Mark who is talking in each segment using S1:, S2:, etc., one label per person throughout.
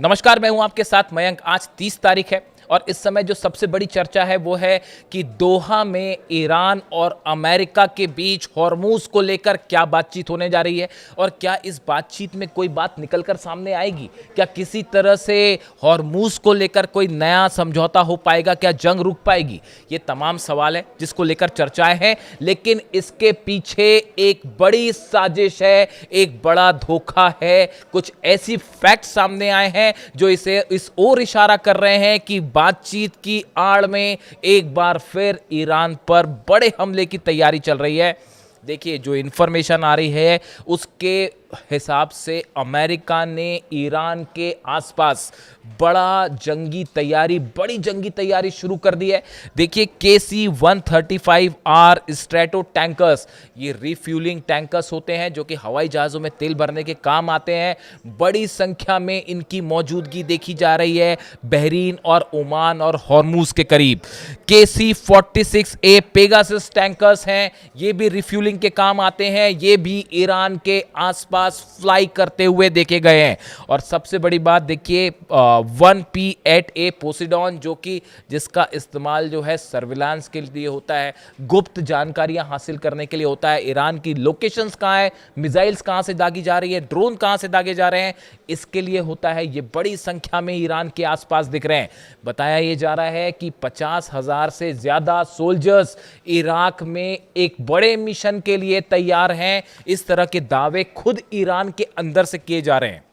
S1: नमस्कार, मैं हूं आपके साथ मयंक। आज 30 तारीख है और इस समय जो सबसे बड़ी चर्चा है वो है कि दोहा में ईरान और अमेरिका के बीच हॉर्मूज को लेकर क्या बातचीत होने जा रही है और क्या इस बातचीत में कोई बात निकलकर सामने आएगी। क्या किसी तरह से हॉर्मूज को लेकर कोई नया समझौता हो पाएगा, क्या जंग रुक पाएगी। ये तमाम सवाल है जिसको लेकर चर्चाएं हैं, लेकिन इसके पीछे एक बड़ी साजिश है, एक बड़ा धोखा है। कुछ ऐसी फैक्ट सामने आए हैं जो इसे इस ओर इशारा कर रहे हैं कि बातचीत की आड़ में एक बार फिर ईरान पर बड़े हमले की तैयारी चल रही है। देखिए, जो इंफॉर्मेशन आ रही है उसके हिसाब से अमेरिका ने ईरान के आसपास बड़ी जंगी तैयारी शुरू कर दी है। देखिए, KC-135R स्ट्रैटो टैंकर्स, ये रिफ्यूलिंग टैंकर्स होते हैं जो कि हवाई जहाज़ों में तेल भरने के काम आते हैं। बड़ी संख्या में इनकी मौजूदगी देखी जा रही है बहरीन और ओमान और हॉर्मूज के करीब। KC-46A पेगासस टैंकर्स हैं, ये भी रिफ्यूलिंग के काम आते हैं। ये भी ईरान के आसपास फ्लाई करते हुए देखे गए हैं। और सबसे बड़ी बात देखिए, 1P-8A पोसिडॉन, जो कि जिसका इस्तेमाल जो है सर्विलांस के लिए होता है, गुप्त जानकारियां हासिल करने के लिए होता है। ईरान की लोकेशंस कहां है, मिसाइल्स कहां से दागी जा रही है, ड्रोन कहां से दागे जा रहे हैं, इसके लिए होता है। ये बड़ी संख्या में ईरान के आसपास दिख रहे हैं। बताया यह जा रहा है कि 50,000 से ज्यादा सोल्जर्स इराक में एक बड़े मिशन के लिए तैयार हैं। इस तरह के दावे खुद ईरान के अंदर से किए जा रहे हैं।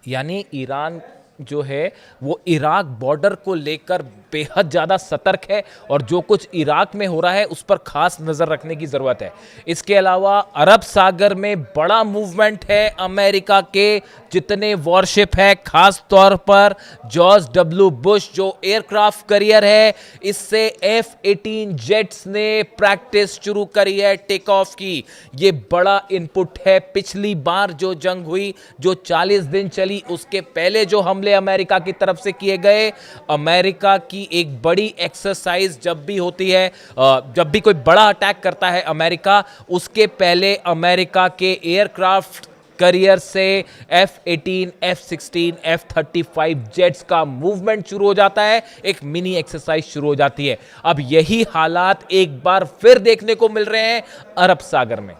S1: यानी ईरान जो है वो इराक बॉर्डर को लेकर बेहद ज़्यादा सतर्क है और जो कुछ इराक में हो रहा है उस पर खास नज़र रखने की ज़रूरत है। इसके अलावा अरब सागर में बड़ा मूवमेंट है। अमेरिका के जितने वॉरशिप है, खास तौर पर जॉर्ज डब्ल्यू बुश जो एयरक्राफ्ट कैरियर है, इससे F-18 जेट्स ने प्रैक्टिस शुरू करी है टेक ऑफ की। ये बड़ा इनपुट है। पिछली बार जो जंग हुई, जो 40 दिन चली, उसके पहले जो हमले अमेरिका की तरफ से किए गए, अमेरिका की एक बड़ी एक्सरसाइज जब भी होती है, जब भी कोई बड़ा अटैक करता है अमेरिका, उसके पहले अमेरिका के एयरक्राफ्ट कैरियर से F-18, F-16, F-35 जेट्स का मूवमेंट शुरू हो जाता है। एक मिनी एक्सरसाइज शुरू हो जाती है। अब यही हालात एक बार फिर देखने को मिल रहे हैं अरब सागर में।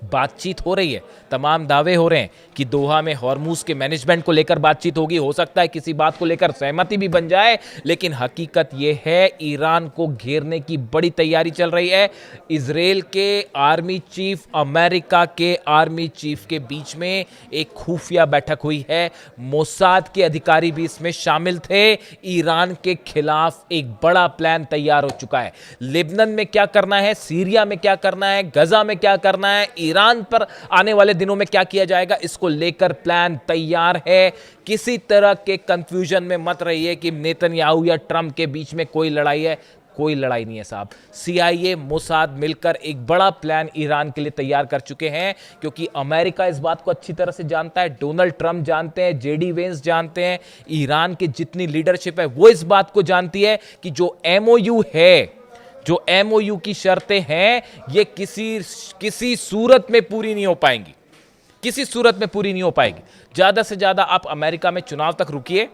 S1: बातचीत हो रही है, तमाम दावे हो रहे हैं कि दोहा में हॉर्मूज के मैनेजमेंट को लेकर बातचीत होगी। हो सकता है किसी बात को लेकर सहमति भी बन जाए, लेकिन हकीकत यह है ईरान को घेरने की बड़ी तैयारी चल रही है। इजराइल के आर्मी चीफ, अमेरिका के आर्मी चीफ के बीच में एक खुफिया बैठक हुई है। मोसाद के अधिकारी भी इसमें शामिल थे। ईरान के खिलाफ एक बड़ा प्लान तैयार हो चुका है। लेबनान में क्या करना है, सीरिया में क्या करना है, गजा में क्या करना है, ईरान पर आने वाले दिनों में क्या किया जाएगा, इसको लेकर प्लान तैयार है। किसी तरह के कंफ्यूजन में मत रहिए कि नेतन्याहू या ट्रंप के बीच में कोई लड़ाई है। कोई लड़ाई नहीं है साहब। CIA, मोसाद मिलकर एक बड़ा प्लान ईरान के लिए तैयार कर चुके हैं, क्योंकि अमेरिका इस बात को अच्छी तरह से जानता है, डोनाल्ड ट्रंप जानते हैं, JD वेंस जानते हैं, ईरान की जितनी लीडरशिप है वो इस बात को जानती है कि जो MOU है, जो MOU की शर्तें हैं, ये किसी सूरत में पूरी नहीं हो पाएंगी। किसी सूरत में पूरी नहीं हो पाएगी। ज्यादा से ज्यादा आप अमेरिका में चुनाव तक रुकिए।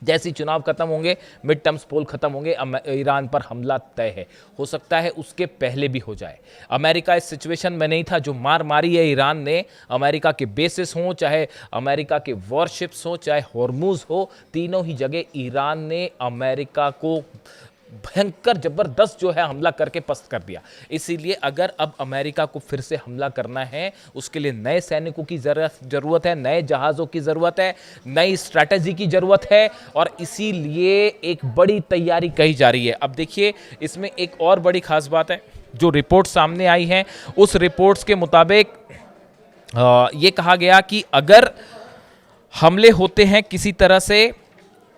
S1: जैसे ही चुनाव खत्म होंगे, मिड टर्म्स पोल खत्म होंगे, ईरान पर हमला तय है। हो सकता है उसके पहले भी हो जाए। अमेरिका इस सिचुएशन में नहीं था। जो मार मारी है ईरान ने, अमेरिका के बेसिस हों, चाहे अमेरिका के वॉरशिप्स हों, चाहे हॉर्मूज हो, तीनों ही जगह ईरान ने अमेरिका को भयंकर जबरदस्त जो है हमला करके पस्त कर दिया। इसीलिए अगर अब अमेरिका को फिर से हमला करना है, उसके लिए नए सैनिकों की जरूरत है, नए जहाज़ों की ज़रूरत है, नई स्ट्रैटेजी की ज़रूरत है, और इसीलिए एक बड़ी तैयारी कही जा रही है। अब देखिए, इसमें एक और बड़ी खास बात है। जो रिपोर्ट सामने आई है, उस रिपोर्ट्स के मुताबिक ये कहा गया कि अगर हमले होते हैं किसी तरह से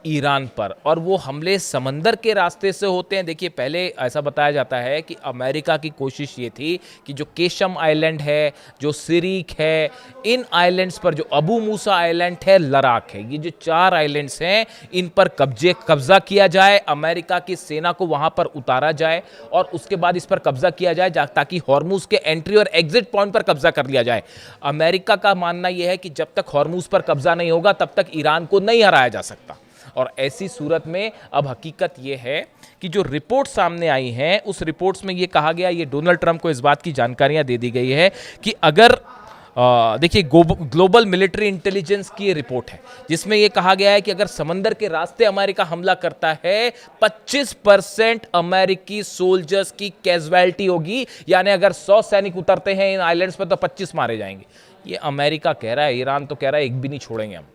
S1: ईरान पर, और वो हमले समंदर के रास्ते से होते हैं। देखिए, पहले ऐसा बताया जाता है कि अमेरिका की कोशिश ये थी कि जो केशम आइलैंड है, जो सिरिक है, इन आइलैंड्स पर, जो अबू मूसा आइलैंड है, लद्दाख है, ये जो 4 आइलैंड्स हैं, इन पर कब्जा किया जाए, अमेरिका की सेना को वहां पर उतारा जाए और उसके बाद इस पर कब्जा किया जाए ताकि हॉर्मुज के एंट्री और एग्जिट पॉइंट पर कब्जा कर लिया जाए। अमेरिका का मानना यह है कि जब तक हॉर्मुज पर कब्जा नहीं होगा तब तक ईरान को नहीं हराया जा सकता। और ऐसी सूरत में अब हकीकत यह है कि जो रिपोर्ट सामने आई हैं, उस रिपोर्ट्स में यह कहा गया, ये डोनाल्ड ट्रंप को इस बात की जानकारियां दे दी गई है कि अगर देखिए, ग्लोबल मिलिट्री इंटेलिजेंस की ये रिपोर्ट है जिसमें यह कहा गया है कि अगर समंदर के रास्ते अमेरिका हमला करता है, 25% अमेरिकी सोल्जर्स की कैजुअलिटी होगी। यानी अगर 100 सैनिक उतरते हैं इन आइलैंड्स पर तो 25 मारे जाएंगे। ये अमेरिका कह रहा है, ईरान तो कह रहा है एक भी नहीं छोड़ेंगे हम,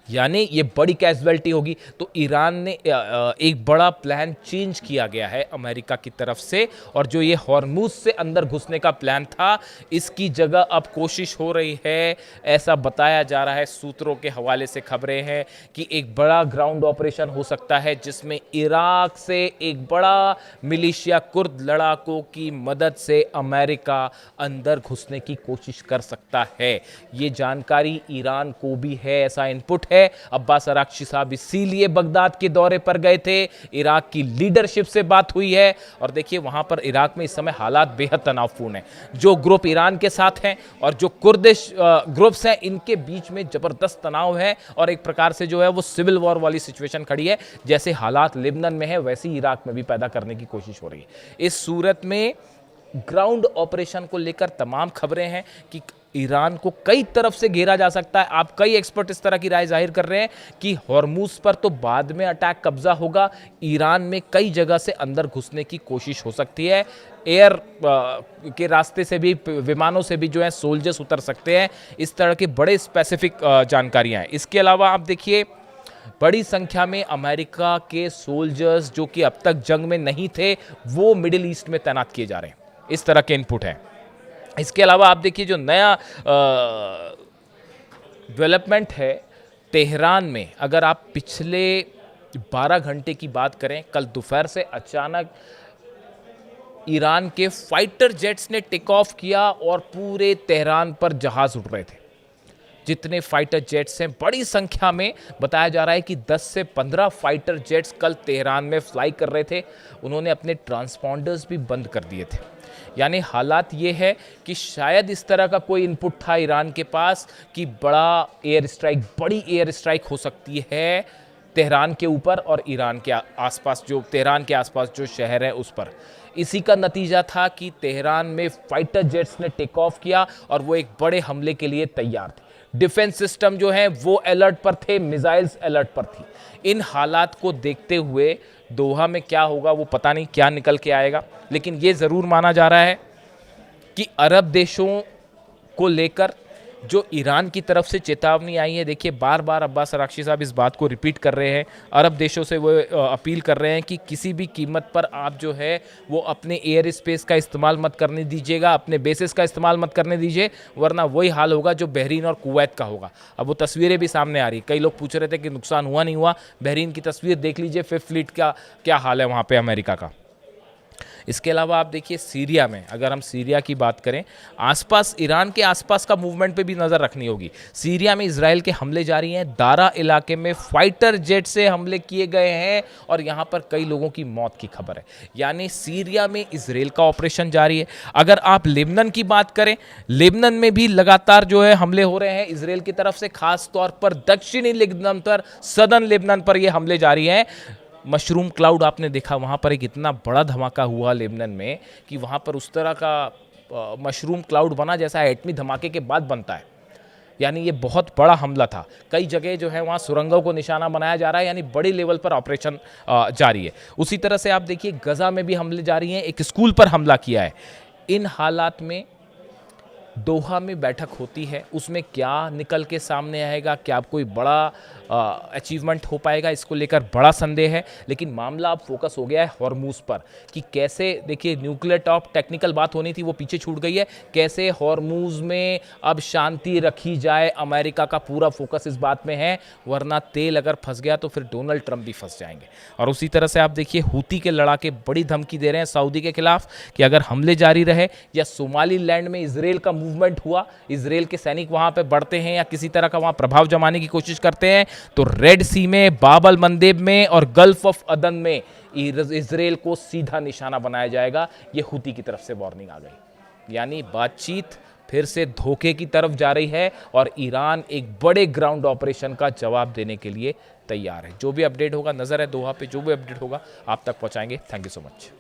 S1: यानी ये बड़ी कैजुअलिटी होगी। तो ईरान ने एक बड़ा प्लान चेंज किया गया है अमेरिका की तरफ से, और जो ये हॉर्मुज से अंदर घुसने का प्लान था, इसकी जगह अब कोशिश हो रही है, ऐसा बताया जा रहा है, सूत्रों के हवाले से खबरें हैं कि एक बड़ा ग्राउंड ऑपरेशन हो सकता है जिसमें इराक से एक बड़ा मिलिशिया कुर्द लड़ाकों की मदद से अमेरिका अंदर घुसने की कोशिश कर सकता है। ये जानकारी ईरान को भी है, ऐसा इनपुट है। अब्बास अराक्ची साहब इसीलिए बगदाद के दौरे पर गए थे, इराक की लीडरशिप से बात हुई है। और देखिए, वहां पर इराक में इस समय हालात बेहद तनावपूर्ण हैं। जो ग्रुप ईरान के साथ हैं और जो कुर्दिश ग्रुप्स हैं, इनके बीच में जबरदस्त तनाव है और एक प्रकार से जो है वो सिविल वॉर वाली सिचुएशन खड़ी है। जैसे हालात लेबनान में है वैसे ही इराक में भी पैदा करने की कोशिश हो रही है। इस सूरत में ग्राउंड ऑपरेशन को लेकर तमाम खबरें हैं कि ईरान को कई तरफ से घेरा जा सकता है। आप कई एक्सपर्ट इस तरह की राय जाहिर कर रहे हैं कि हॉर्मुज पर तो बाद में अटैक कब्जा होगा, ईरान में कई जगह से अंदर घुसने की कोशिश हो सकती है। एयर के रास्ते से भी, विमानों से भी जो है सोल्जर्स उतर सकते हैं। इस तरह के बड़े स्पेसिफिक जानकारियां हैं। इसके अलावा आप देखिए, बड़ी संख्या में अमेरिका के सोल्जर्स जो कि अब तक जंग में नहीं थे, वो मिडिल ईस्ट में तैनात किए जा रहे हैं। इस तरह के इनपुट हैं। इसके अलावा आप देखिए, जो नया डेवलपमेंट है तेहरान में, अगर आप पिछले 12 घंटे की बात करें, कल दोपहर से अचानक ईरान के फाइटर जेट्स ने टेक ऑफ किया और पूरे तेहरान पर जहाज उड़ रहे थे। जितने फाइटर जेट्स हैं, बड़ी संख्या में बताया जा रहा है कि 10 से 15 फाइटर जेट्स कल तेहरान में फ्लाई कर रहे थे। उन्होंने अपने ट्रांसपॉन्डर्स भी बंद कर दिए थे। यानी हालात ये है कि शायद इस तरह का कोई इनपुट था ईरान के पास कि बड़ी एयर स्ट्राइक हो सकती है तेहरान के ऊपर और ईरान के आसपास, जो तेहरान के आसपास जो शहर है उस पर। इसी का नतीजा था कि तेहरान में फाइटर जेट्स ने टेक ऑफ किया और वो एक बड़े हमले के लिए तैयार थे। डिफेंस सिस्टम जो है वो अलर्ट पर थे, मिसाइल्स अलर्ट पर थी। इन हालात को देखते हुए दोहा में क्या होगा वो पता नहीं, क्या निकल के आएगा, लेकिन ये ज़रूर माना जा रहा है कि अरब देशों को लेकर जो ईरान की तरफ से चेतावनी आई है, देखिए बार बार अब्बास अराक्ची साहब इस बात को रिपीट कर रहे हैं। अरब देशों से वो अपील कर रहे हैं कि किसी भी कीमत पर आप जो है वो अपने एयर स्पेस का इस्तेमाल मत करने दीजिएगा, अपने बेसिस का इस्तेमाल मत करने दीजिए, वरना वही हाल होगा जो बहरीन और कुवैत का होगा। अब वो तस्वीरें भी सामने आ रही, कई लोग पूछ रहे थे कि नुकसान हुआ नहीं हुआ। बहरीन की तस्वीर देख लीजिए, 5th फ्लीट का क्या हाल है वहाँ पर अमेरिका का। इसके अलावा आप देखिए, सीरिया में, अगर हम सीरिया की बात करें, आसपास ईरान के आसपास का मूवमेंट पे भी नज़र रखनी होगी। सीरिया में इजराइल के हमले जारी हैं। दारा इलाके में फाइटर जेट से हमले किए गए हैं और यहाँ पर कई लोगों की मौत की खबर है। यानी सीरिया में इजराइल का ऑपरेशन जारी है। अगर आप लेबनान की बात करें, लेबनान में भी लगातार जो है हमले हो रहे हैं इजराइल की तरफ से, खास तौर पर दक्षिणी लेबनान पर, सदर्न लेबनान पर ये हमले जारी हैं। मशरूम क्लाउड आपने देखा, वहाँ पर एक इतना बड़ा धमाका हुआ लेबनान में कि वहाँ पर उस तरह का मशरूम क्लाउड बना जैसा एटमी धमाके के बाद बनता है। यानी ये बहुत बड़ा हमला था। कई जगह जो है वहाँ सुरंगों को निशाना बनाया जा रहा है, यानी बड़ी लेवल पर ऑपरेशन जारी है। उसी तरह से आप देखिए, गजा में भी हमले जारी हैं, एक स्कूल पर हमला किया है। इन हालात में दोहा में बैठक होती है, उसमें क्या निकल के सामने आएगा, क्या कोई बड़ा अचीवमेंट हो पाएगा, इसको लेकर बड़ा संदेह है। लेकिन मामला अब फोकस हो गया है हॉर्मूज पर कि कैसे, देखिए न्यूक्लियर टॉप टेक्निकल बात होनी थी वो पीछे छूट गई है, कैसे हॉर्मूज में अब शांति रखी जाए। अमेरिका का पूरा फोकस इस बात में है, वरना तेल अगर फंस गया तो फिर डोनाल्ड ट्रंप भी फंस जाएंगे। और उसी तरह से आप देखिए हूती के लड़ाके बड़ी धमकी दे रहे हैं सऊदी के खिलाफ कि अगर हमले जारी रहे या सोमालीलैंड में इजराइल का मूवमेंट हुआ, इजराइल के सैनिक वहां पे बढ़ते हैं या किसी तरह का वहां प्रभाव जमाने की कोशिश करते हैं, तो रेड सी में, बाब अल मंदेब में और गल्फ ऑफ अदन में इजराइल को सीधा निशाना बनाया जाएगा। ये हूती की तरफ से वार्निंग आ गई। यानी बातचीत फिर से धोखे की तरफ जा रही है और ईरान एक बड़े ग्राउंड ऑपरेशन का जवाब देने के लिए तैयार है। जो भी अपडेट होगा, नजर है दोहा पे, जो भी अपडेट होगा आप तक पहुंचाएंगे। Thank you so much.